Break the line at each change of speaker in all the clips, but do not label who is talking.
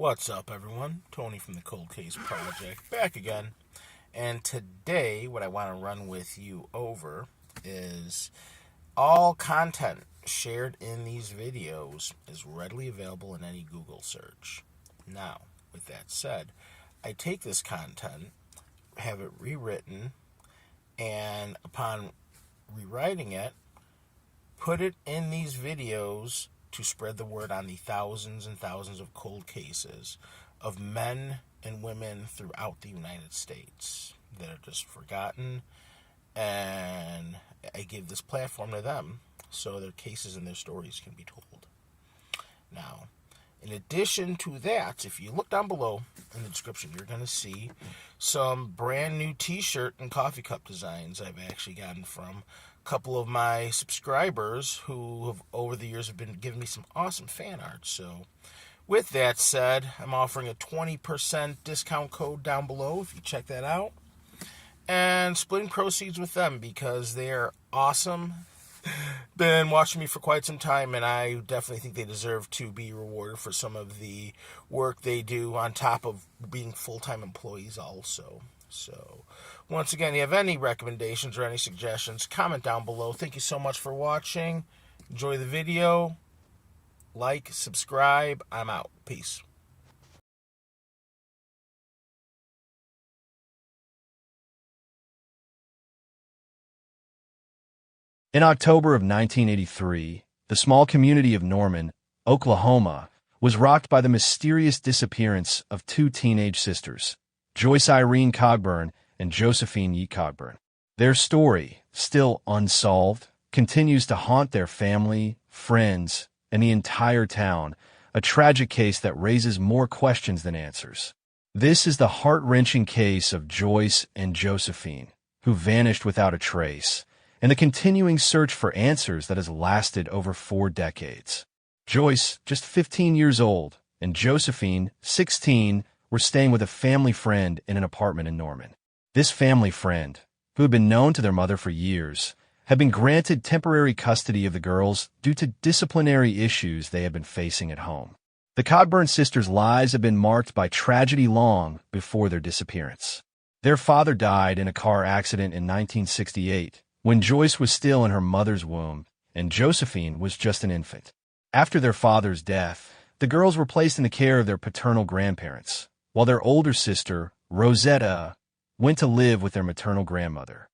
What's up, everyone? Tony from the Cold Case Project, back again. And today, what I want to run with you over is all content shared in these videos is readily available in any Google search. Now, with that said, I take this content, have it rewritten, and upon rewriting it, put it in these videos to spread the word on the thousands and thousands of cold cases of men and women throughout the United States that are just forgotten, and I give this platform to them so their cases and their stories can be told. Now, in addition to that, if you look down below in the description, you're going to see some brand new t-shirt and coffee cup designs I've actually gotten from a couple of my subscribers who have over the years have been giving me some awesome fan art. So with that said, I'm offering a 20% discount code down below if you check that out, and splitting proceeds with them because they are awesome. Been watching me for quite some time, and I definitely think they deserve to be rewarded for some of the work they do on top of being full-time employees also. So once again, if you have any recommendations or any suggestions, comment down below. Thank you so much for watching. Enjoy the video. Like, subscribe. I'm out. Peace.
In October of 1983, the small community of Norman, Oklahoma, was rocked by the mysterious disappearance of two teenage sisters, Joyce Irene Cogburn and Josephine Ye Cogburn. Their story, still unsolved, continues to haunt their family, friends, and the entire town, a tragic case that raises more questions than answers. This is the heart-wrenching case of Joyce and Josephine, who vanished without a trace, and the continuing search for answers that has lasted over 4 decades. Joyce, just 15 years old, and Josephine, 16, were staying with a family friend in an apartment in Norman. This family friend, who had been known to their mother for years, had been granted temporary custody of the girls due to disciplinary issues they had been facing at home. The Cogburn sisters' lives had been marked by tragedy long before their disappearance. Their father died in a car accident in 1968, when Joyce was still in her mother's womb and Josephine was just an infant. After their father's death, the girls were placed in the care of their paternal grandparents, while their older sister, Rosetta, went to live with their maternal grandmother.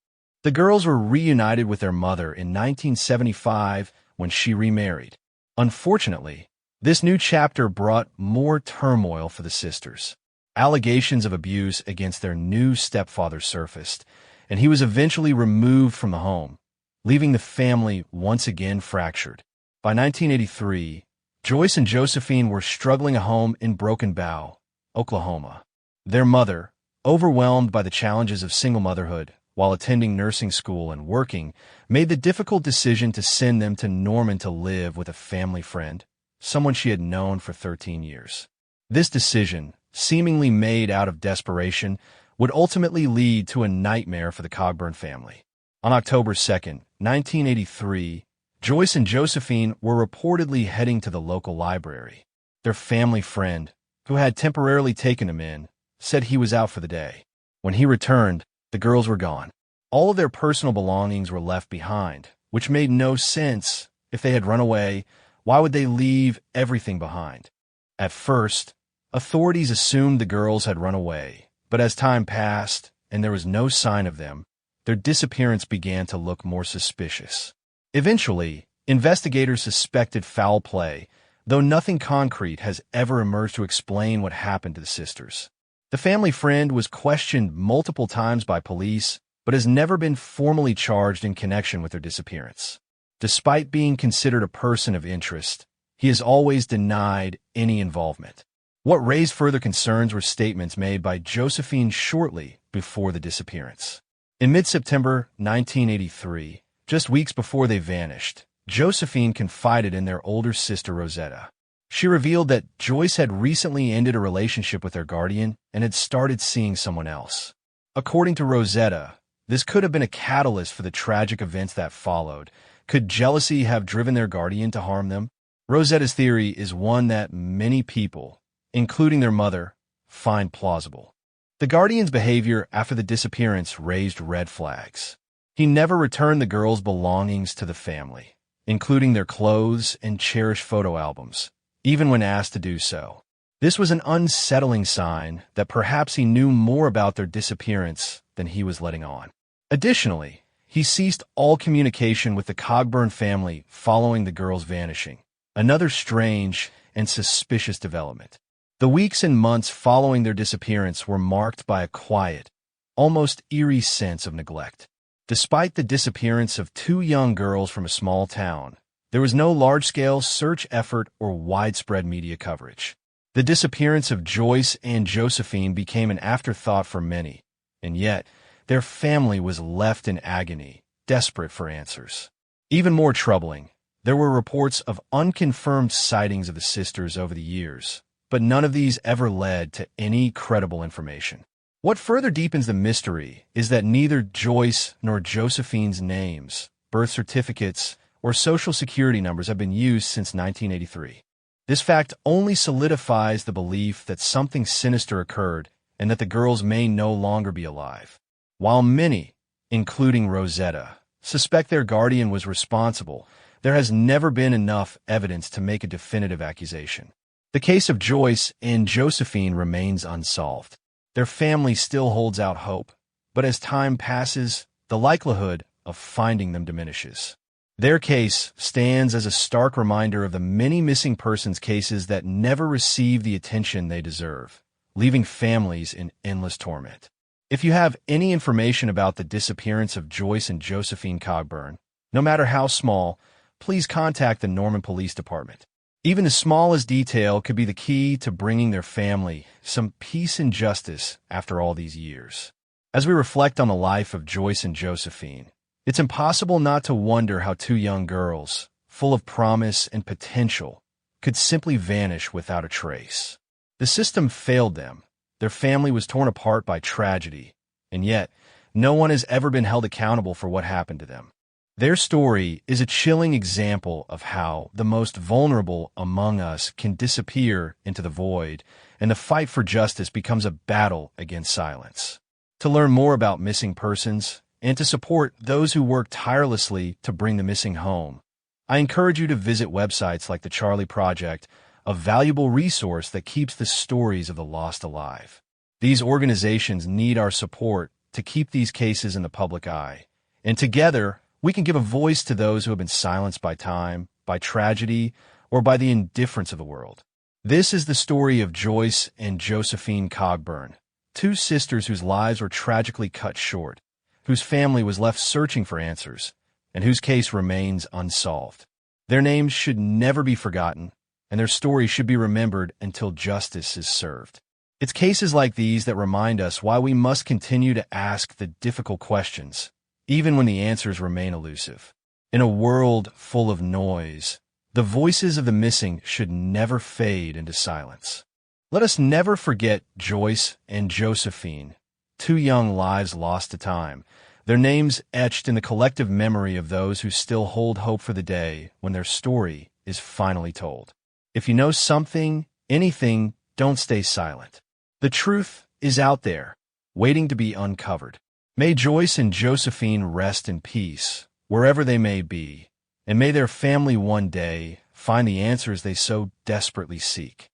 The girls were reunited with their mother in 1975 when she remarried. Unfortunately, this new chapter brought more turmoil for the sisters. Allegations of abuse against their new stepfather surfaced, and he was eventually removed from the home, leaving the family once again fractured. By 1983, Joyce and Josephine were struggling at home in Broken Bow, Oklahoma. Their mother, overwhelmed by the challenges of single motherhood while attending nursing school and working, made the difficult decision to send them to Norman to live with a family friend, someone she had known for 13 years. This decision, seemingly made out of desperation, would ultimately lead to a nightmare for the Cogburn family. On October 2, 1983, Joyce and Josephine were reportedly heading to the local library. Their family friend, who had temporarily taken them in, said he was out for the day. When he returned, the girls were gone. All of their personal belongings were left behind, which made no sense. If they had run away, why would they leave everything behind? At first, authorities assumed the girls had run away, but as time passed and there was no sign of them, their disappearance began to look more suspicious. Eventually, investigators suspected foul play, though nothing concrete has ever emerged to explain what happened to the sisters. The family friend was questioned multiple times by police, but has never been formally charged in connection with their disappearance. Despite being considered a person of interest, he has always denied any involvement. What raised further concerns were statements made by Josephine shortly before the disappearance. In mid-September 1983, just weeks before they vanished, Josephine confided in their older sister Rosetta. She revealed that Joyce had recently ended a relationship with their guardian and had started seeing someone else. According to Rosetta, this could have been a catalyst for the tragic events that followed. Could jealousy have driven their guardian to harm them? Rosetta's theory is one that many people, including their mother, find plausible. The guardian's behavior after the disappearance raised red flags. He never returned the girls' belongings to the family, including their clothes and cherished photo albums, even when asked to do so. This was an unsettling sign that perhaps he knew more about their disappearance than he was letting on. Additionally, he ceased all communication with the Cogburn family following the girls' vanishing, another strange and suspicious development. The weeks and months following their disappearance were marked by a quiet, almost eerie sense of neglect. Despite the disappearance of two young girls from a small town, there was no large-scale search effort or widespread media coverage. The disappearance of Joyce and Josephine became an afterthought for many, and yet their family was left in agony, desperate for answers. Even more troubling, there were reports of unconfirmed sightings of the sisters over the years, but none of these ever led to any credible information. What further deepens the mystery is that neither Joyce nor Josephine's names, birth certificates, or social security numbers have been used since 1983. This fact only solidifies the belief that something sinister occurred and that the girls may no longer be alive. While many, including Rosetta, suspect their guardian was responsible, there has never been enough evidence to make a definitive accusation. The case of Joyce and Josephine remains unsolved. Their family still holds out hope, but as time passes, the likelihood of finding them diminishes. Their case stands as a stark reminder of the many missing persons cases that never receive the attention they deserve, leaving families in endless torment. If you have any information about the disappearance of Joyce and Josephine Cogburn, no matter how small, please contact the Norman Police Department. Even the smallest detail could be the key to bringing their family some peace and justice after all these years. As we reflect on the life of Joyce and Josephine, it's impossible not to wonder how two young girls, full of promise and potential, could simply vanish without a trace. The system failed them. Their family was torn apart by tragedy, and yet no one has ever been held accountable for what happened to them. Their story is a chilling example of how the most vulnerable among us can disappear into the void, and the fight for justice becomes a battle against silence. To learn more about missing persons, and to support those who work tirelessly to bring the missing home, I encourage you to visit websites like the Charlie Project, a valuable resource that keeps the stories of the lost alive. These organizations need our support to keep these cases in the public eye, and together, we can give a voice to those who have been silenced by time, by tragedy, or by the indifference of the world. This is the story of Joyce and Josephine Cogburn, two sisters whose lives were tragically cut short, whose family was left searching for answers, and whose case remains unsolved. Their names should never be forgotten, and their story should be remembered until justice is served. It's cases like these that remind us why we must continue to ask the difficult questions, even when the answers remain elusive. In a world full of noise, the voices of the missing should never fade into silence. Let us never forget Joyce and Josephine, two young lives lost to time, their names etched in the collective memory of those who still hold hope for the day when their story is finally told. If you know something, anything, don't stay silent. The truth is out there, waiting to be uncovered. May Joyce and Josephine rest in peace, wherever they may be, and may their family one day find the answers they so desperately seek.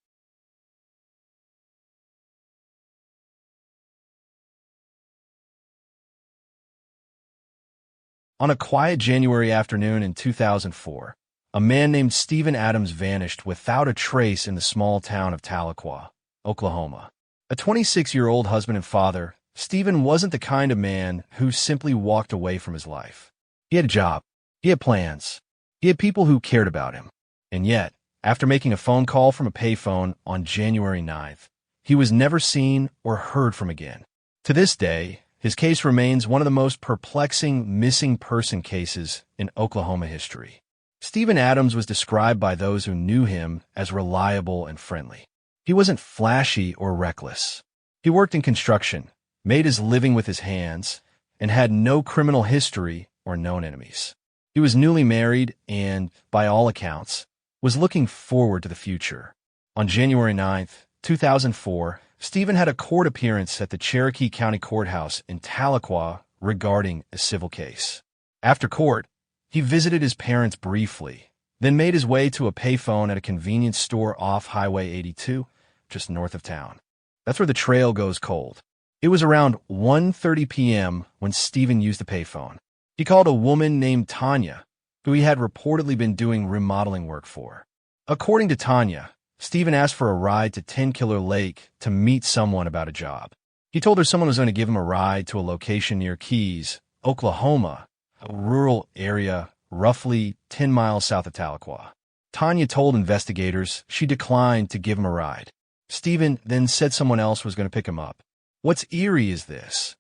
On a quiet January afternoon in 2004, a man named Stephen Adams vanished without a trace in the small town of Tahlequah, Oklahoma. A 26-year-old husband and father, Stephen wasn't the kind of man who simply walked away from his life. He had a job. He had plans. He had people who cared about him. And yet, after making a phone call from a payphone on January 9th, he was never seen or heard from again. To this day, his case remains one of the most perplexing missing person cases in Oklahoma history. Stephen Adams was described by those who knew him as reliable and friendly. He wasn't flashy or reckless. He worked in construction, made his living with his hands, and had no criminal history or known enemies. He was newly married and, by all accounts, was looking forward to the future. On January 9th, 2004, Stephen had a court appearance at the Cherokee County Courthouse in Tahlequah regarding a civil case. After court, he visited his parents briefly, then made his way to a payphone at a convenience store off Highway 82, just north of town. That's where the trail goes cold. It was around 1:30 p.m. when Stephen used the payphone. He called a woman named Tanya, who he had reportedly been doing remodeling work for. According to Tanya, Stephen asked for a ride to 10 Killer Lake to meet someone about a job. He told her someone was going to give him a ride to a location near Keys, Oklahoma, a rural area roughly 10 miles south of Tahlequah. Tanya told investigators she declined to give him a ride. Stephen then said someone else was going to pick him up. What's eerie is this.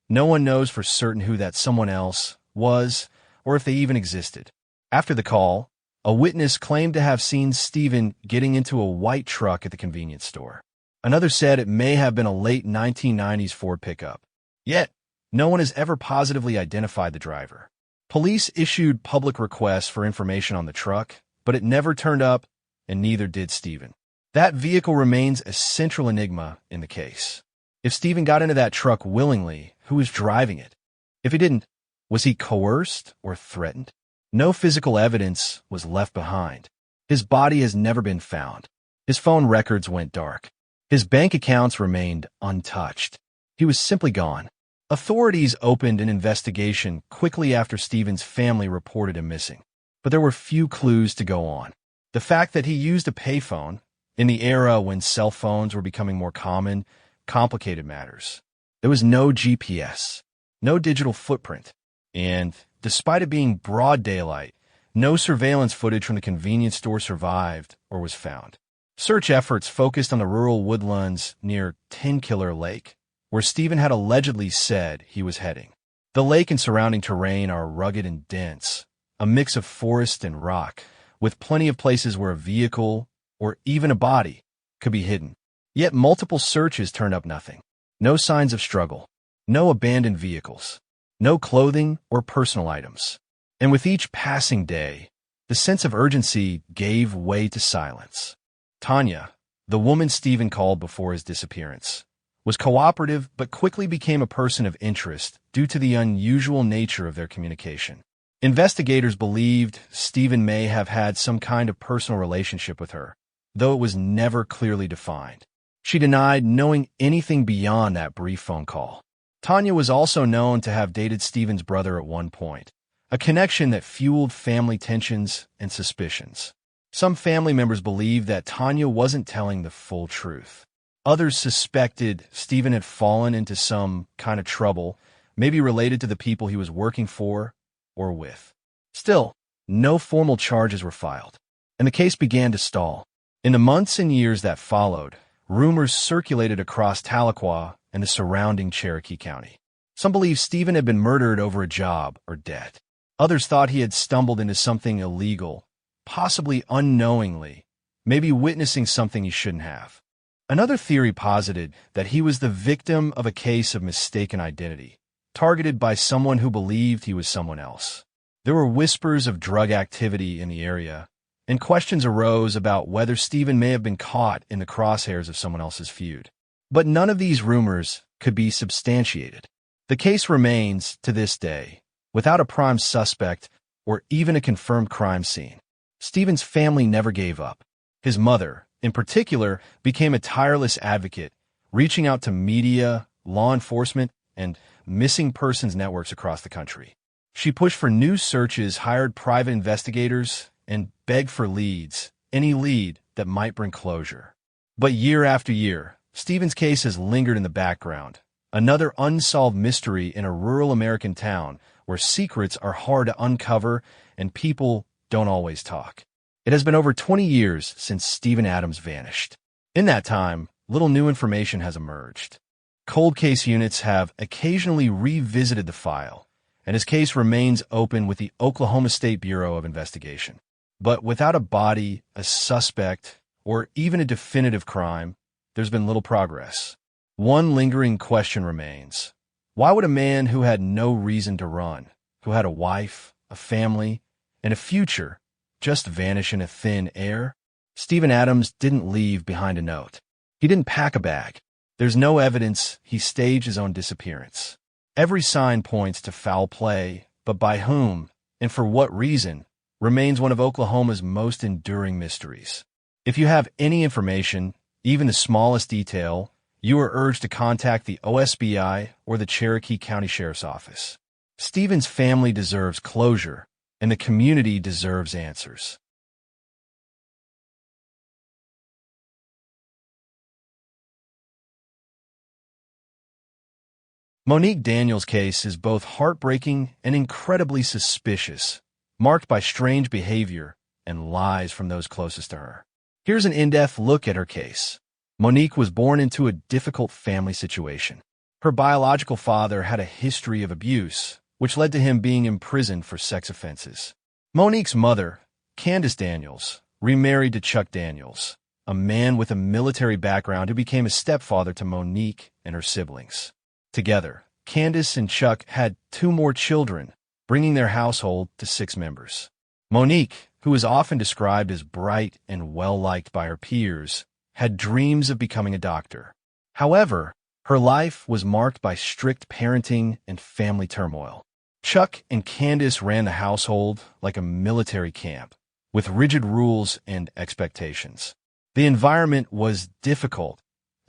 No one knows for certain who that someone else was or if they even existed. After the call, a witness claimed to have seen Stephen getting into a white truck at the convenience store. Another said it may have been a late 1990s Ford pickup. Yet, no one has ever positively identified the driver. Police issued public requests for information on the truck, but it never turned up, and neither did Stephen. That vehicle remains a central enigma in the case. If Stephen got into that truck willingly, who was driving it? If he didn't, was he coerced or threatened? No physical evidence was left behind. His body has never been found. His phone records went dark. His bank accounts remained untouched. He was simply gone. Authorities opened an investigation quickly after Stephen's family reported him missing. But there were few clues to go on. The fact that he used a payphone, in the era when cell phones were becoming more common, complicated matters. There was no GPS, no digital footprint, and, despite it being broad daylight, no surveillance footage from the convenience store survived or was found. Search efforts focused on the rural woodlands near 10 Killer Lake, where Stephen had allegedly said he was heading. The lake and surrounding terrain are rugged and dense, a mix of forest and rock, with plenty of places where a vehicle, or even a body, could be hidden. Yet multiple searches turned up nothing. No signs of struggle, no abandoned vehicles, no clothing or personal items. And with each passing day, the sense of urgency gave way to silence. Tanya, the woman Stephen called before his disappearance, was cooperative but quickly became a person of interest due to the unusual nature of their communication. Investigators believed Stephen may have had some kind of personal relationship with her, though it was never clearly defined. She denied knowing anything beyond that brief phone call. Tanya was also known to have dated Stephen's brother at one point, a connection that fueled family tensions and suspicions. Some family members believed that Tanya wasn't telling the full truth. Others suspected Stephen had fallen into some kind of trouble, maybe related to the people he was working for or with. Still, no formal charges were filed, and the case began to stall. In the months and years that followed, rumors circulated across Tahlequah and the surrounding Cherokee County. Some believed Stephen had been murdered over a job or debt. Others thought he had stumbled into something illegal, possibly unknowingly, maybe witnessing something he shouldn't have. Another theory posited that he was the victim of a case of mistaken identity, targeted by someone who believed he was someone else. There were whispers of drug activity in the area, and questions arose about whether Stephen may have been caught in the crosshairs of someone else's feud. But none of these rumors could be substantiated. The case remains, to this day, without a prime suspect or even a confirmed crime scene. Stephen's family never gave up. His mother, in particular, became a tireless advocate, reaching out to media, law enforcement, and missing persons networks across the country. She pushed for new searches, hired private investigators, and begged for leads, any lead that might bring closure. But year after year, Stephen's case has lingered in the background, another unsolved mystery in a rural American town where secrets are hard to uncover and people don't always talk. It has been over 20 years since Stephen Adams vanished. In that time, little new information has emerged. Cold case units have occasionally revisited the file, and his case remains open with the Oklahoma State Bureau of Investigation. But without a body, a suspect, or even a definitive crime, there's been little progress. One lingering question remains. Why would a man who had no reason to run, who had a wife, a family, and a future, just vanish in a thin air? Stephen Adams didn't leave behind a note. He didn't pack a bag. There's no evidence he staged his own disappearance. Every sign points to foul play, but by whom and for what reason remains one of Oklahoma's most enduring mysteries. If you have any information, even the smallest detail, you are urged to contact the OSBI or the Cherokee County Sheriff's Office. Stephen's family deserves closure, and the community deserves answers. Mon'nique Daniels' case is both heartbreaking and incredibly suspicious, marked by strange behavior and lies from those closest to her. Here's an in-depth look at her case. Mon'nique was born into a difficult family situation. Her biological father had a history of abuse, which led to him being imprisoned for sex offenses. Mon'nique's mother, Candace Daniels, remarried to Chuck Daniels, a man with a military background who became a stepfather to Mon'nique and her siblings. Together, Candace and Chuck had 2 more children, bringing their household to 6 members. Mon'nique, who is often described as bright and well-liked by her peers, had dreams of becoming a doctor. However, her life was marked by strict parenting and family turmoil. Chuck and Candace ran the household like a military camp, with rigid rules and expectations. The environment was difficult,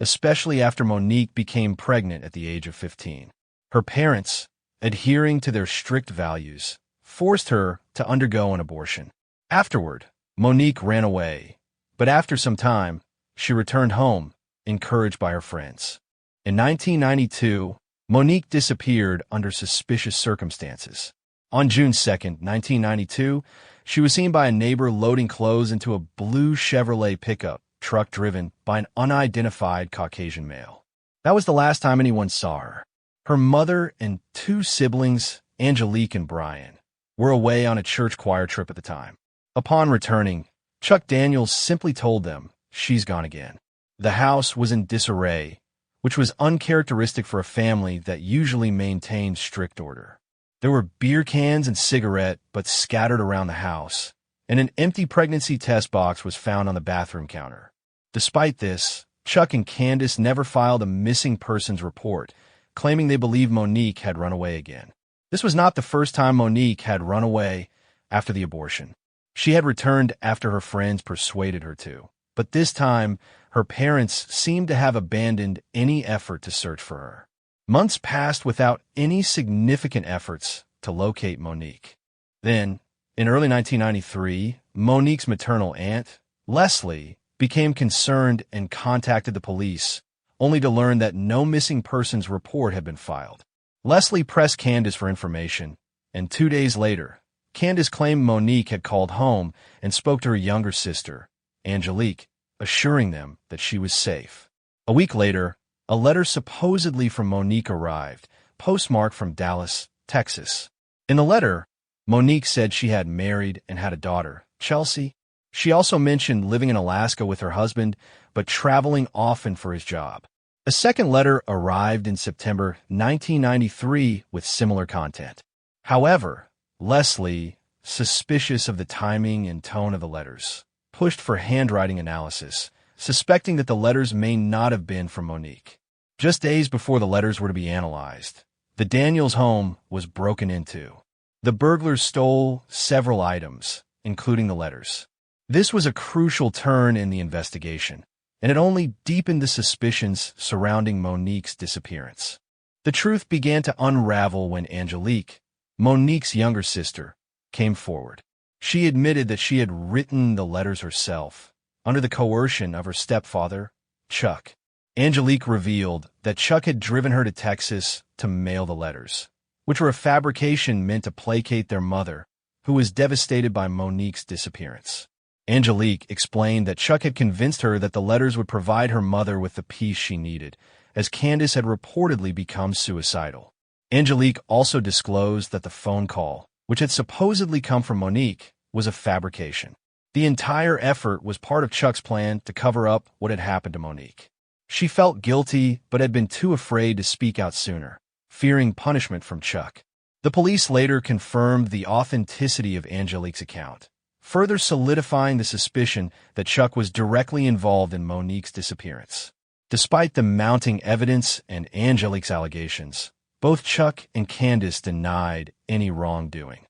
especially after Mon'nique became pregnant at the age of 15. Her parents, adhering to their strict values, forced her to undergo an abortion. Afterward, Mon'nique ran away, but after some time, she returned home, encouraged by her friends. In 1992, Mon'nique disappeared under suspicious circumstances. On June 2, 1992, she was seen by a neighbor loading clothes into a blue Chevrolet pickup truck driven by an unidentified Caucasian male. That was the last time anyone saw her. Her mother and 2 siblings, Angelique and Brian, were away on a church choir trip at the time. Upon returning, Chuck Daniels simply told them, "She's gone again." The house was in disarray, which was uncharacteristic for a family that usually maintained strict order. There were beer cans and cigarette butts scattered around the house, and an empty pregnancy test box was found on the bathroom counter. Despite this, Chuck and Candace never filed a missing persons report, claiming they believed Mon'nique had run away again. This was not the first time Mon'nique had run away after the abortion. She had returned after her friends persuaded her to, but this time, her parents seemed to have abandoned any effort to search for her. Months passed without any significant efforts to locate Mon'nique. Then, in early 1993, Mon'nique's maternal aunt, Leslie, became concerned and contacted the police, only to learn that no missing persons report had been filed. Leslie pressed Candace for information, and 2 days later, Candace claimed Mon'nique had called home and spoke to her younger sister, Angelique, assuring them that she was safe. A week later, a letter supposedly from Mon'nique arrived, postmarked from Dallas, Texas. In the letter, Mon'nique said she had married and had a daughter, Chelsea. She also mentioned living in Alaska with her husband, but traveling often for his job. A second letter arrived in September 1993 with similar content. However, Leslie, suspicious of the timing and tone of the letters, pushed for handwriting analysis, suspecting that the letters may not have been from Mon'nique. Just days before the letters were to be analyzed, the Daniels home was broken into. The burglars stole several items, including the letters. This was a crucial turn in the investigation, and it only deepened the suspicions surrounding Mon'nique's disappearance. The truth began to unravel when Angelique, Mon'nique's younger sister, came forward. She admitted that she had written the letters herself, under the coercion of her stepfather, Chuck. Angelique revealed that Chuck had driven her to Texas to mail the letters, which were a fabrication meant to placate their mother, who was devastated by Mon'nique's disappearance. Angelique explained that Chuck had convinced her that the letters would provide her mother with the peace she needed, as Candace had reportedly become suicidal. Angelique also disclosed that the phone call, which had supposedly come from Mon'nique, was a fabrication. The entire effort was part of Chuck's plan to cover up what had happened to Mon'nique. She felt guilty but had been too afraid to speak out sooner, fearing punishment from Chuck. The police later confirmed the authenticity of Angelique's account, further solidifying the suspicion that Chuck was directly involved in Mon'nique's disappearance. Despite the mounting evidence and Angelique's allegations, both Chuck and Candace denied any wrongdoing.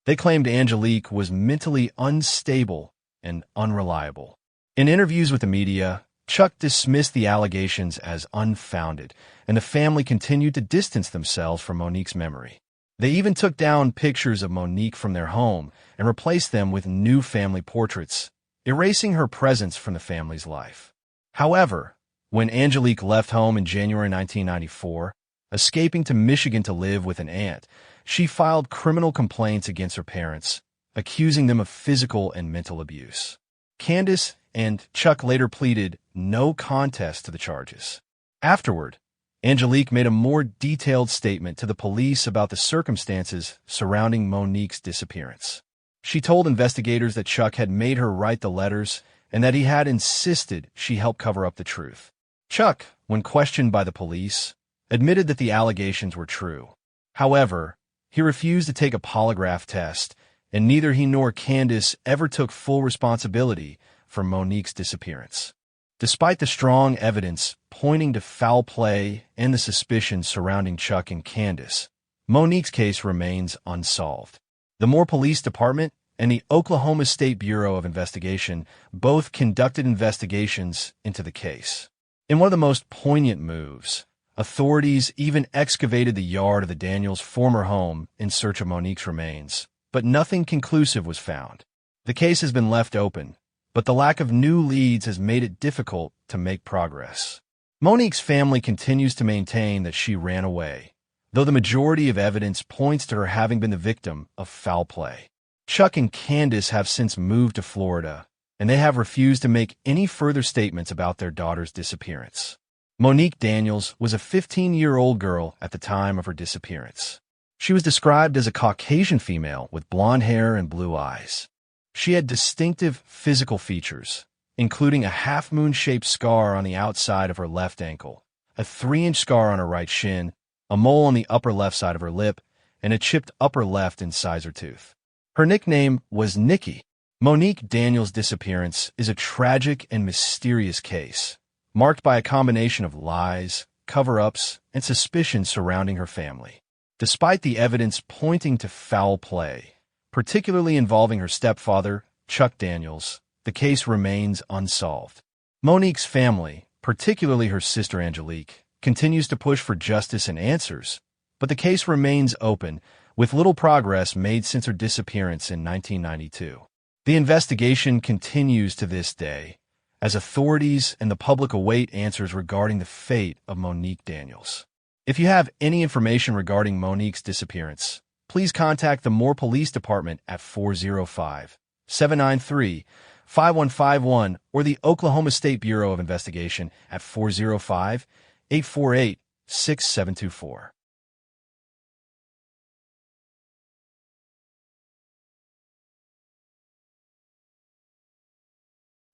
They claimed Angelique was mentally unstable and unreliable. In interviews with the media, Chuck dismissed the allegations as unfounded, and the family continued to distance themselves from Mon'nique's memory. They even took down pictures of Mon'nique from their home and replaced them with new family portraits, erasing her presence from the family's life. However, when Angelique left home in January 1994, escaping to Michigan to live with an aunt, she filed criminal complaints against her parents, accusing them of physical and mental abuse. Candace and Chuck later pleaded no contest to the charges. Afterward, Angelique made a more detailed statement to the police about the circumstances surrounding Mon'nique's disappearance. She told investigators that Chuck had made her write the letters and that he had insisted she help cover up the truth. Chuck, when questioned by the police, admitted that the allegations were true. However, he refused to take a polygraph test, and neither he nor Candace ever took full responsibility for Mon'nique's disappearance. Despite the strong evidence pointing to foul play and the suspicions surrounding Chuck and Candace, Mon'nique's case remains unsolved. The Moore Police Department and the Oklahoma State Bureau of Investigation both conducted investigations into the case. In one of the most poignant moves, authorities even excavated the yard of the Daniels' former home in search of Mon'nique's remains, but nothing conclusive was found. The case has been left open, but the lack of new leads has made it difficult to make progress. Mon'nique's family continues to maintain that she ran away, though the majority of evidence points to her having been the victim of foul play. Chuck and Candace have since moved to Florida, and they have refused to make any further statements about their daughter's disappearance. Mon'nique Daniels was a 15-year-old girl at the time of her disappearance. She was described as a Caucasian female with blonde hair and blue eyes. She had distinctive physical features, including a half-moon-shaped scar on the outside of her left ankle, a 3-inch scar on her right shin, a mole on the upper left side of her lip, and a chipped upper left incisor tooth. Her nickname was Nikki. Mon'nique Daniels' disappearance is a tragic and mysterious case, marked by a combination of lies, cover-ups, and suspicions surrounding her family. Despite the evidence pointing to foul play, particularly involving her stepfather, Chuck Daniels, the case remains unsolved. Mon'nique's family, particularly her sister Angelique, continues to push for justice and answers, but the case remains open, with little progress made since her disappearance in 1992. The investigation continues to this day, as authorities and the public await answers regarding the fate of Mon'nique Daniels. If you have any information regarding Mon'nique's disappearance, please contact the Moore Police Department at 405-793-5151 or the Oklahoma State Bureau of Investigation at 405-848-6724.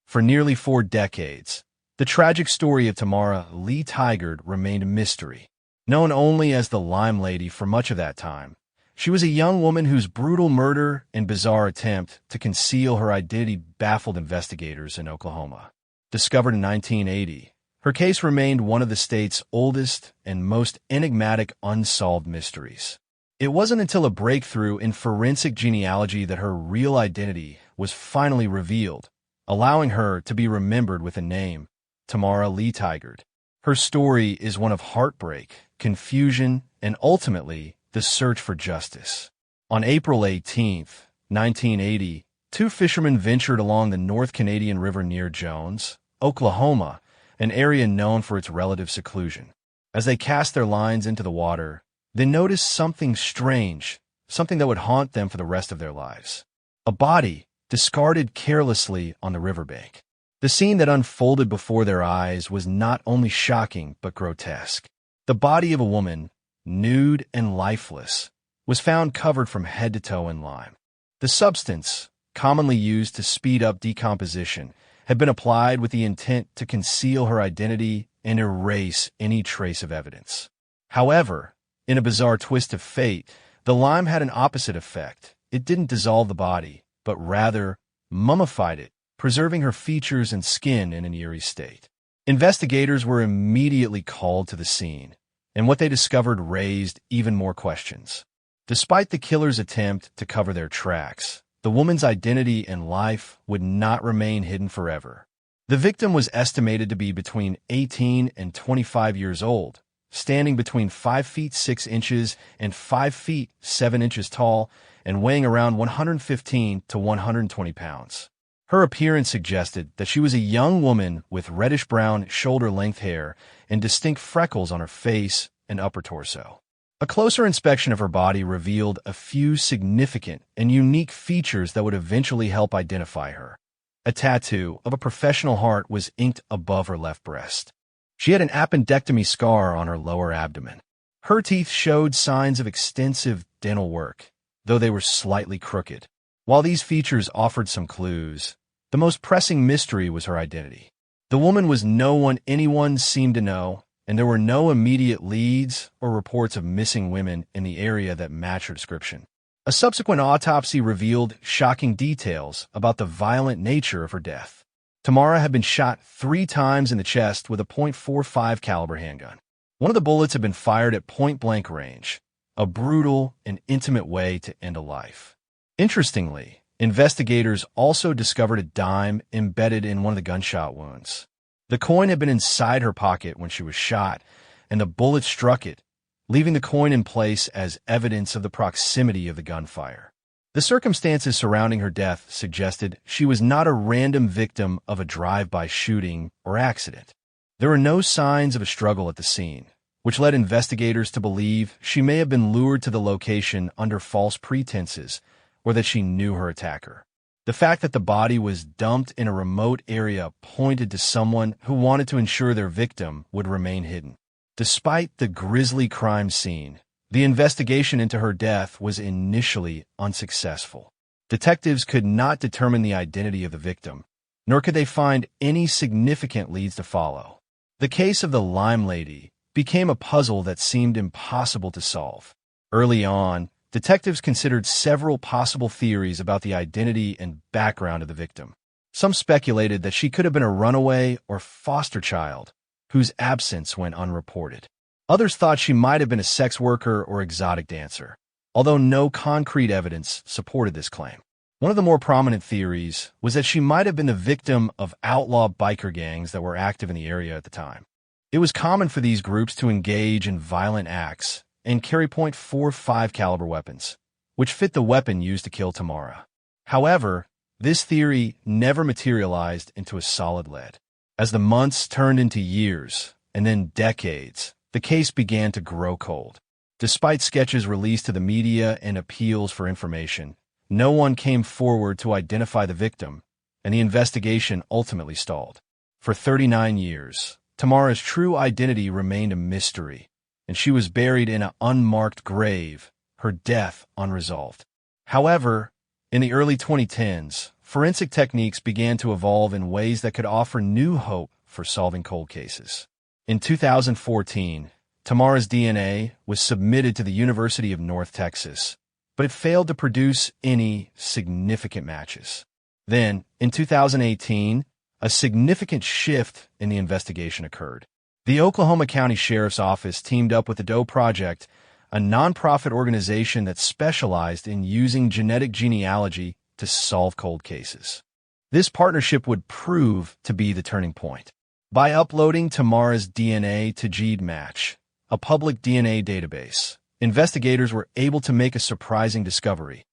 For nearly 4 decades, the tragic story of Tamara Lee Tiger remained a mystery. Known only as the Lime Lady for much of that time, she was a young woman whose brutal murder and bizarre attempt to conceal her identity baffled investigators in Oklahoma. Discovered in 1980, her case remained one of the state's oldest and most enigmatic unsolved mysteries. It wasn't until a breakthrough in forensic genealogy that her real identity was finally revealed, allowing her to be remembered with the name Tamara Lee Tiger. Her story is one of heartbreak, confusion, and ultimately the search for justice. On April 18, 1980, 2 fishermen ventured along the North Canadian River near Jones, Oklahoma, an area known for its relative seclusion. As they cast their lines into the water, they noticed something strange, something that would haunt them for the rest of their lives. A body discarded carelessly on the riverbank. The scene that unfolded before their eyes was not only shocking but grotesque. The body of a woman, nude and lifeless, was found covered from head to toe in lime. The substance, commonly used to speed up decomposition, had been applied with the intent to conceal her identity and erase any trace of evidence. However, in a bizarre twist of fate, the lime had an opposite effect. It didn't dissolve the body, but rather mummified it, preserving her features and skin in an eerie state. Investigators were immediately called to the scene, and what they discovered raised even more questions. Despite the killer's attempt to cover their tracks, the woman's identity and life would not remain hidden forever. The victim was estimated to be between 18 and 25 years old, standing between 5 feet 6 inches and 5 feet 7 inches tall and weighing around 115 to 120 pounds. Her appearance suggested that she was a young woman with reddish-brown shoulder-length hair and distinct freckles on her face and upper torso. A closer inspection of her body revealed a few significant and unique features that would eventually help identify her. A tattoo of a professional heart was inked above her left breast. She had an appendectomy scar on her lower abdomen. Her teeth showed signs of extensive dental work, though they were slightly crooked. While these features offered some clues, the most pressing mystery was her identity. The woman was no one anyone seemed to know, and there were no immediate leads or reports of missing women in the area that matched her description. A subsequent autopsy revealed shocking details about the violent nature of her death. Tamara had been shot 3 times in the chest with a .45 caliber handgun. One of the bullets had been fired at point-blank range, a brutal and intimate way to end a life. Interestingly, investigators also discovered a dime embedded in one of the gunshot wounds. The coin had been inside her pocket when she was shot, and the bullet struck it, leaving the coin in place as evidence of the proximity of the gunfire. The circumstances surrounding her death suggested she was not a random victim of a drive-by shooting or accident. There were no signs of a struggle at the scene, which led investigators to believe she may have been lured to the location under false pretenses or that she knew her attacker. The fact that the body was dumped in a remote area pointed to someone who wanted to ensure their victim would remain hidden. Despite the grisly crime scene, the investigation into her death was initially unsuccessful. Detectives could not determine the identity of the victim, nor could they find any significant leads to follow. The case of the Lime Lady became a puzzle that seemed impossible to solve. Early on, detectives considered several possible theories about the identity and background of the victim. Some speculated that she could have been a runaway or foster child whose absence went unreported. Others thought she might have been a sex worker or exotic dancer, although no concrete evidence supported this claim. One of the more prominent theories was that she might have been the victim of outlaw biker gangs that were active in the area at the time. It was common for these groups to engage in violent acts and carry .45 caliber weapons, which fit the weapon used to kill Tamara. However, this theory never materialized into a solid lead. As the months turned into years, and then decades, the case began to grow cold. Despite sketches released to the media and appeals for information, no one came forward to identify the victim, and the investigation ultimately stalled. For 39 years, Tamara's true identity remained a mystery, and she was buried in an unmarked grave, her death unresolved. However, in the early 2010s, forensic techniques began to evolve in ways that could offer new hope for solving cold cases. In 2014, Tamara's DNA was submitted to the University of North Texas, but it failed to produce any significant matches. Then, in 2018, a significant shift in the investigation occurred. The Oklahoma County Sheriff's Office teamed up with the Doe Project, a nonprofit organization that specialized in using genetic genealogy to solve cold cases. This partnership would prove to be the turning point. By uploading Tamara's DNA to GEDmatch, a public DNA database, investigators were able to make a surprising discovery.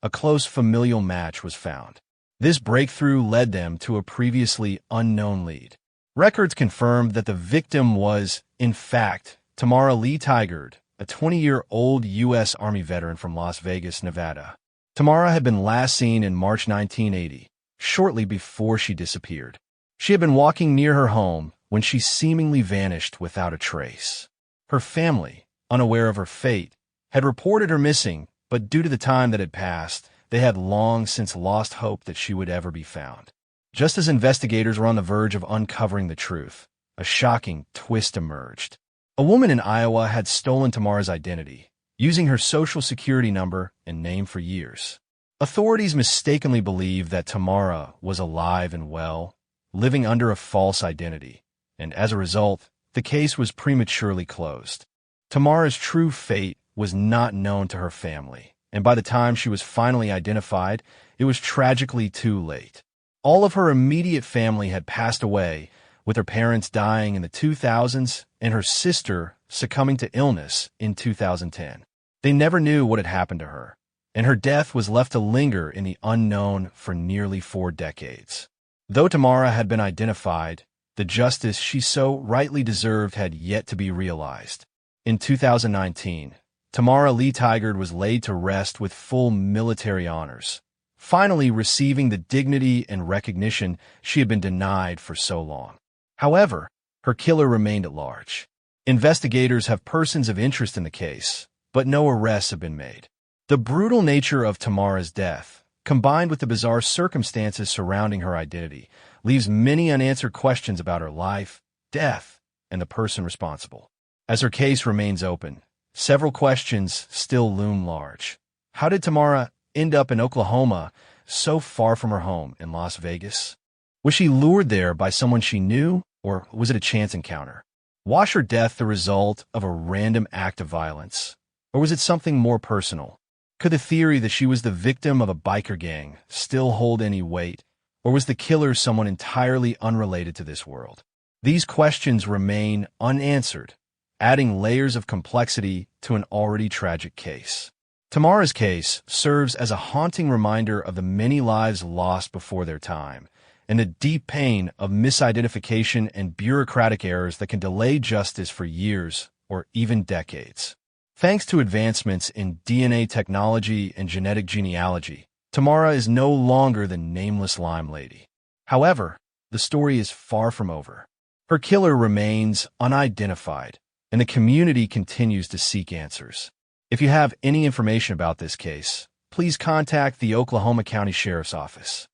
A close familial match was found. This breakthrough led them to a previously unknown lead. Records confirmed that the victim was, in fact, Tamara Lee Tiger, a 20-year-old U.S. Army veteran from Las Vegas, Nevada. Tamara had been last seen in March 1980, shortly before she disappeared. She had been walking near her home when she seemingly vanished without a trace. Her family, unaware of her fate, had reported her missing, but due to the time that had passed, they had long since lost hope that she would ever be found. Just as investigators were on the verge of uncovering the truth, a shocking twist emerged. A woman in Iowa had stolen Tamara's identity, using her social security number and name for years. Authorities mistakenly believed that Tamara was alive and well, living under a false identity, and as a result, the case was prematurely closed. Tamara's true fate was not known to her family, and by the time she was finally identified, it was tragically too late. All of her immediate family had passed away, with her parents dying in the 2000s and her sister succumbing to illness in 2010. They never knew what had happened to her, and her death was left to linger in the unknown for nearly 4 decades. Though Tamara had been identified, the justice she so rightly deserved had yet to be realized. In 2019, Tamara Lee Tiger was laid to rest with full military honors, finally receiving the dignity and recognition she had been denied for so long. However, her killer remained at large. Investigators have persons of interest in the case, but no arrests have been made. The brutal nature of Tamara's death, combined with the bizarre circumstances surrounding her identity, leaves many unanswered questions about her life, death, and the person responsible. As her case remains open, several questions still loom large. How did Tamara end up in Oklahoma, so far from her home in Las Vegas? Was she lured there by someone she knew, or was it a chance encounter? Was her death the result of a random act of violence, or was it something more personal? Could the theory that she was the victim of a biker gang still hold any weight, or was the killer someone entirely unrelated to this world? These questions remain unanswered, adding layers of complexity to an already tragic case. Tamara's case serves as a haunting reminder of the many lives lost before their time, and the deep pain of misidentification and bureaucratic errors that can delay justice for years or even decades. Thanks to advancements in DNA technology and genetic genealogy, Tamara is no longer the nameless Lime Lady. However, the story is far from over. Her killer remains unidentified, and the community continues to seek answers. If you have any information about this case, please contact the Oklahoma County Sheriff's Office.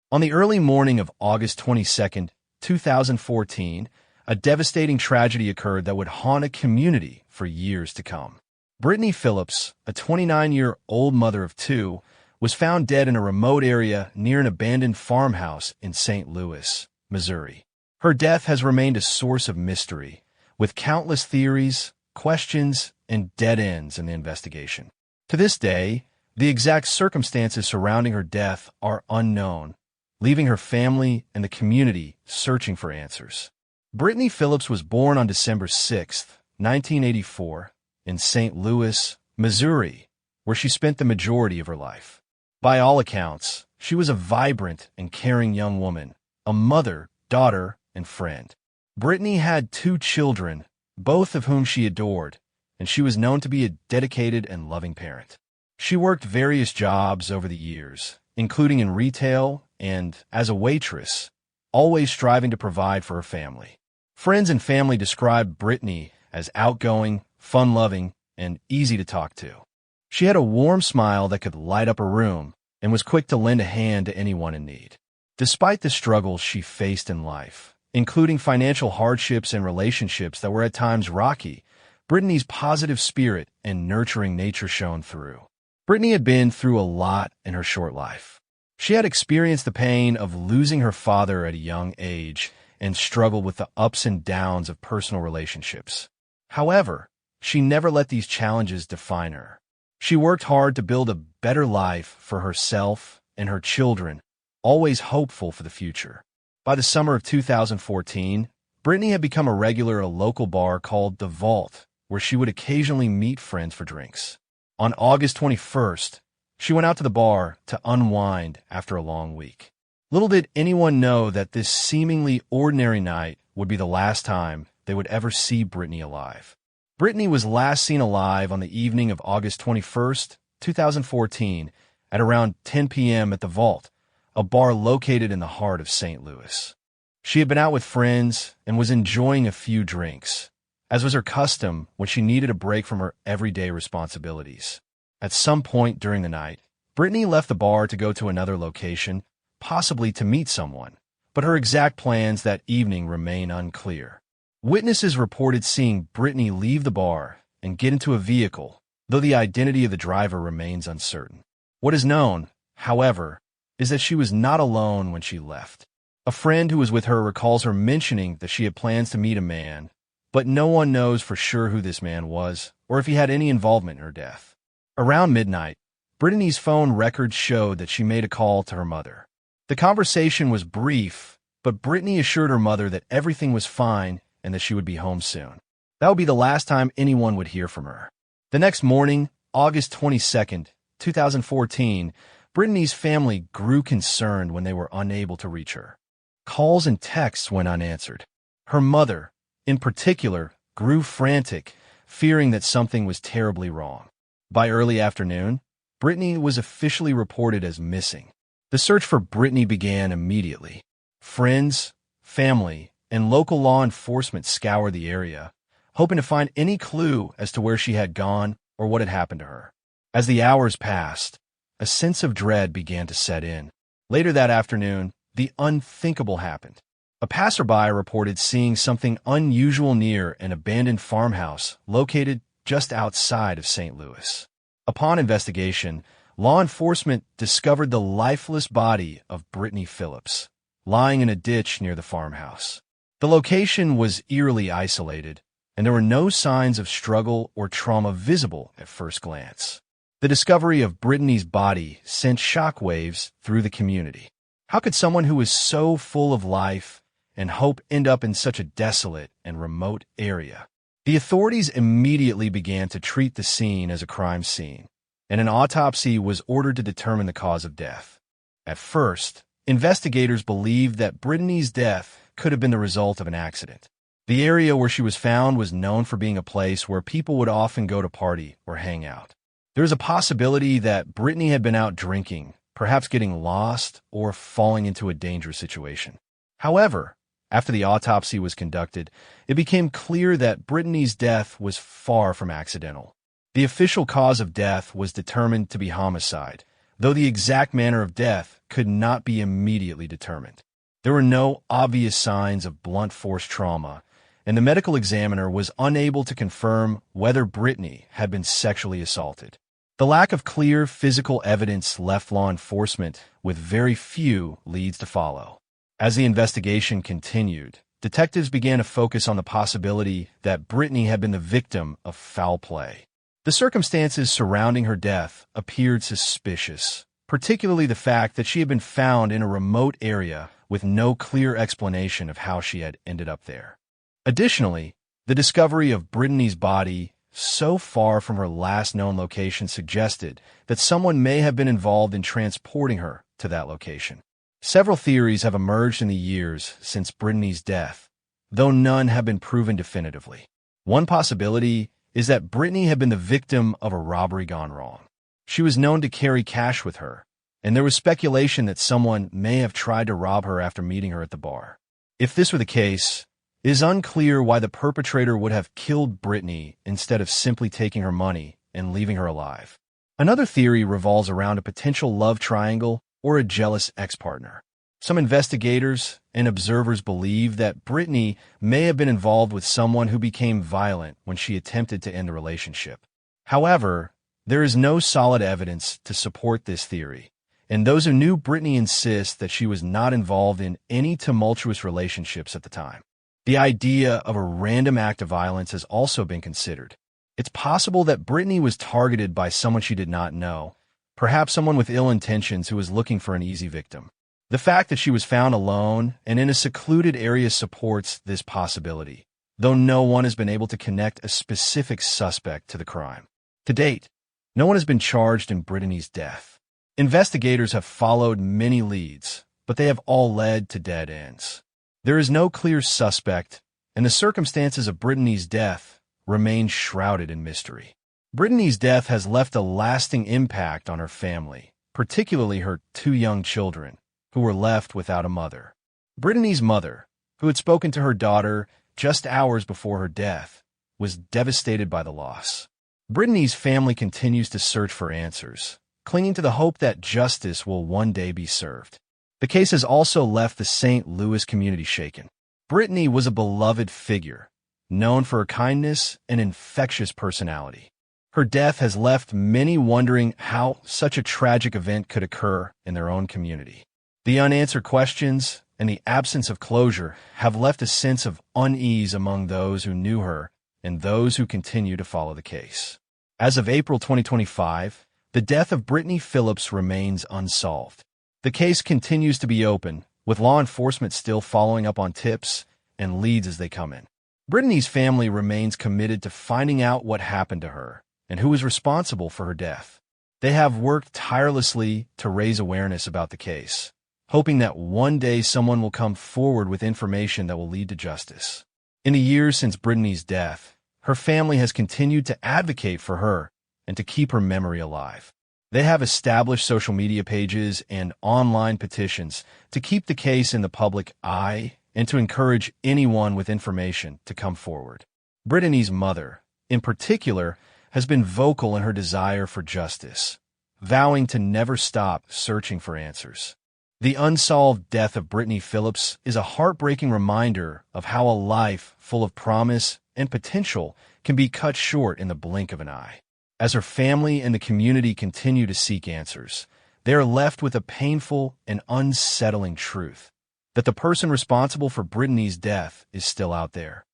On the early morning of August 22, 2014, a devastating tragedy occurred that would haunt a community for years to come. Brittany Phillips, a 29-year-old mother of 2, was found dead in a remote area near an abandoned farmhouse in St. Louis, Missouri. Her death has remained a source of mystery, with countless theories, questions, and dead ends in the investigation. To this day, the exact circumstances surrounding her death are unknown, leaving her family and the community searching for answers. Brittany Phillips was born on December 6, 1984, in St. Louis, Missouri, where she spent the majority of her life. By all accounts, she was a vibrant and caring young woman, a mother, daughter, and friend. Brittany had 2 children, both of whom she adored, and she was known to be a dedicated and loving parent. She worked various jobs over the years, including in retail and as a waitress, always striving to provide for her family. Friends and family described Brittany as outgoing, fun-loving, and easy to talk to. She had a warm smile that could light up a room and was quick to lend a hand to anyone in need. Despite the struggles she faced in life, including financial hardships and relationships that were at times rocky, Brittany's positive spirit and nurturing nature shone through. Brittany had been through a lot in her short life. She had experienced the pain of losing her father at a young age and struggled with the ups and downs of personal relationships. However, she never let these challenges define her. She worked hard to build a better life for herself and her children, always hopeful for the future. By the summer of 2014, Brittany had become a regular at a local bar called The Vault, where she would occasionally meet friends for drinks. On August 21st, she went out to the bar to unwind after a long week. Little did anyone know that this seemingly ordinary night would be the last time they would ever see Brittany alive. Brittany was last seen alive on the evening of August 21st, 2014, at around 10 p.m. at The Vault, a bar located in the heart of St. Louis. She had been out with friends and was enjoying a few drinks, as was her custom when she needed a break from her everyday responsibilities. At some point during the night, Brittany left the bar to go to another location, possibly to meet someone, but her exact plans that evening remain unclear. Witnesses reported seeing Brittany leave the bar and get into a vehicle, though the identity of the driver remains uncertain. What is known, however, is that she was not alone when she left. A friend who was with her recalls her mentioning that she had plans to meet a man, but no one knows for sure who this man was or if he had any involvement in her death. Around midnight, Brittany's phone records showed that she made a call to her mother. The conversation was brief, but Brittany assured her mother that everything was fine and that she would be home soon. That would be the last time anyone would hear from her. The next morning, August 22nd, 2014, Brittany's family grew concerned when they were unable to reach her. Calls and texts went unanswered. Her mother, in particular, grew frantic, fearing that something was terribly wrong. By early afternoon, Brittany was officially reported as missing. The search for Brittany began immediately. Friends, family, and local law enforcement scoured the area, hoping to find any clue as to where she had gone or what had happened to her. As the hours passed, a sense of dread began to set in. Later that afternoon, the unthinkable happened. A passerby reported seeing something unusual near an abandoned farmhouse located just outside of St. Louis. Upon investigation, law enforcement discovered the lifeless body of Brittany Phillips, lying in a ditch near the farmhouse. The location was eerily isolated, and there were no signs of struggle or trauma visible at first glance. The discovery of Brittany's body sent shockwaves through the community. How could someone who was so full of life and hope end up in such a desolate and remote area? The authorities immediately began to treat the scene as a crime scene, and an autopsy was ordered to determine the cause of death. At first, investigators believed that Brittany's death could have been the result of an accident. The area where she was found was known for being a place where people would often go to party or hang out. There was a possibility that Brittany had been out drinking, perhaps getting lost or falling into a dangerous situation. However, after the autopsy was conducted, it became clear that Brittany's death was far from accidental. The official cause of death was determined to be homicide, though the exact manner of death could not be immediately determined. There were no obvious signs of blunt force trauma, and the medical examiner was unable to confirm whether Brittany had been sexually assaulted. The lack of clear physical evidence left law enforcement with very few leads to follow. As the investigation continued, detectives began to focus on the possibility that Brittany had been the victim of foul play. The circumstances surrounding her death appeared suspicious, particularly the fact that she had been found in a remote area with no clear explanation of how she had ended up there. Additionally, the discovery of Brittany's body so far from her last known location suggested that someone may have been involved in transporting her to that location. Several theories have emerged in the years since Brittany's death, though none have been proven definitively. One possibility is that Brittany had been the victim of a robbery gone wrong. She was known to carry cash with her, and there was speculation that someone may have tried to rob her after meeting her at the bar. If this were the case, it is unclear why the perpetrator would have killed Brittany instead of simply taking her money and leaving her alive. Another theory revolves around a potential love triangle or a jealous ex-partner. Some investigators and observers believe that Brittany may have been involved with someone who became violent when she attempted to end the relationship. However, there is no solid evidence to support this theory, and those who knew Brittany insist that she was not involved in any tumultuous relationships at the time. The idea of a random act of violence has also been considered. It's possible that Brittany was targeted by someone she did not know, perhaps someone with ill intentions who was looking for an easy victim. The fact that she was found alone and in a secluded area supports this possibility, though no one has been able to connect a specific suspect to the crime. To date, no one has been charged in Brittany's death. Investigators have followed many leads, but they have all led to dead ends. There is no clear suspect, and the circumstances of Brittany's death remain shrouded in mystery. Brittany's death has left a lasting impact on her family, particularly her two young children, who were left without a mother. Brittany's mother, who had spoken to her daughter just hours before her death, was devastated by the loss. Brittany's family continues to search for answers, clinging to the hope that justice will one day be served. The case has also left the St. Louis community shaken. Brittany was a beloved figure, known for her kindness and infectious personality. Her death has left many wondering how such a tragic event could occur in their own community. The unanswered questions and the absence of closure have left a sense of unease among those who knew her and those who continue to follow the case. As of April 2025, the death of Brittany Phillips remains unsolved. The case continues to be open, with law enforcement still following up on tips and leads as they come in. Brittany's family remains committed to finding out what happened to her and who is responsible for her death. They have worked tirelessly to raise awareness about the case, hoping that one day someone will come forward with information that will lead to justice. In the years since Brittany's death, her family has continued to advocate for her and to keep her memory alive. They have established social media pages and online petitions to keep the case in the public eye and to encourage anyone with information to come forward. Brittany's mother, in particular, has been vocal in her desire for justice, vowing to never stop searching for answers. The unsolved death of Brittany Phillips is a heartbreaking reminder of how a life full of promise and potential can be cut short in the blink of an eye. As her family and the community continue to seek answers, they are left with a painful and unsettling truth: that the person responsible for Brittany's death is still out there,